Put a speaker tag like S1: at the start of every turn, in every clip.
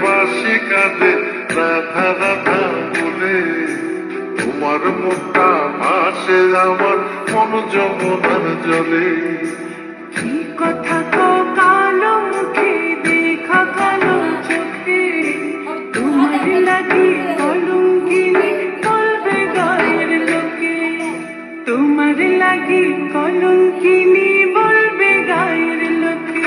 S1: বাঁশি কাঁদে রাধা রাধা বলে, তোমার মুখটা ভাসে আমার মন যমুনার জলে।
S2: কি কথা কো কালো মুখে, দেখা কালো চোখে, তোমার লাগি কলঙ্কিনী বলবে গায়ের লোকে, তোমার লাগি কলঙ্কিনী বলবে গায়ের লোকে।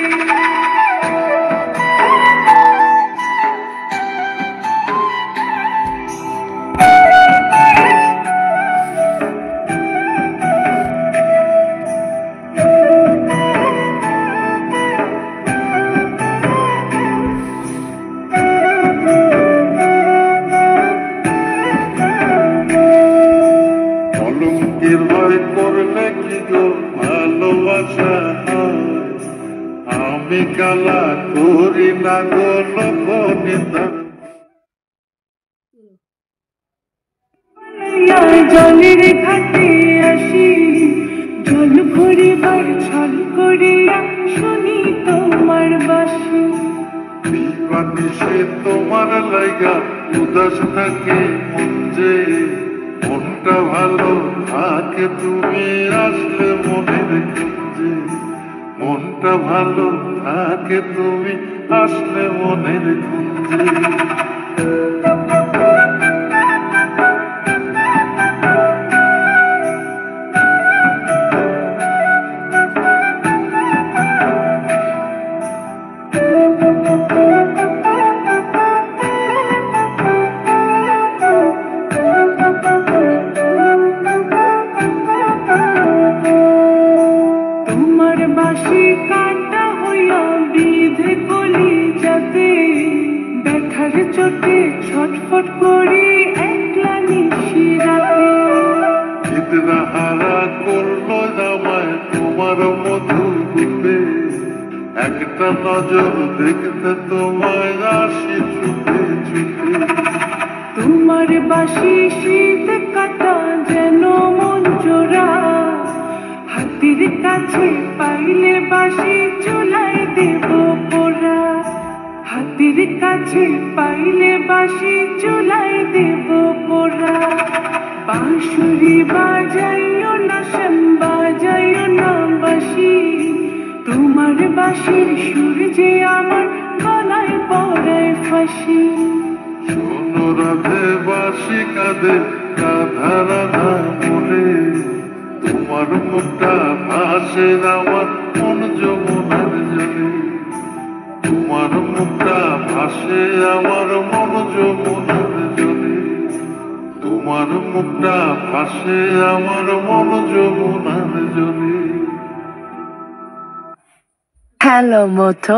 S1: কলঙ্কের ভয় করলে কি গো ভালোবাসা হয়? আমি কালা করি না গো লোকনিদান।
S2: জলের ঘাটে আসি, জল ভরিবার ছল করিয়া শুনি তোমার বাঁশি।
S1: সে তোমার লাইগা উদাস থাকে মন যে, মনটা ভালো থাকে তুমি আসলে মনের খুঁজে। মনটা ভালো থাকে তুমি আসলে মনের খুঁজে।
S2: তোমার বাঁশি কাটা হইয়া বিধে কলি যাতে, ব্যথার চোটে ছটফট করি একলা নিশিরাতে।
S1: চিত্রা হারা করলো জামায় তোমার মধু রূপে, একটা নজর দেখতে তোমায় আসি ছুটে ছুটে।
S2: তোমার বাঁশি শীত কাটা যেন মন জোড়া, হাতের কাছে পাইলে বাঁশি চুলাই দেব পোড়া। হাতের কাছে পাইলে বাঁশি চুলাই দেব পোড়া। বাঁশুরি বাজাইও না শ্যাম, বাজাইও না বাঁশি, তোমার বাঁশির সুর যে আমার গলায় পড়ায় ফাঁসি।
S1: শোনো রাধে বাঁশি কাঁদে রাধা রাধা বলে, তোমার মুখটা ভাসে আমার মন যমুনার জলে। তোমার মুখটা ভাসে আমার মন যমুনার জলে। তোমার মুখটা ভাসে আমার মন যমুনার জলে।
S2: হ্যালো মোটো।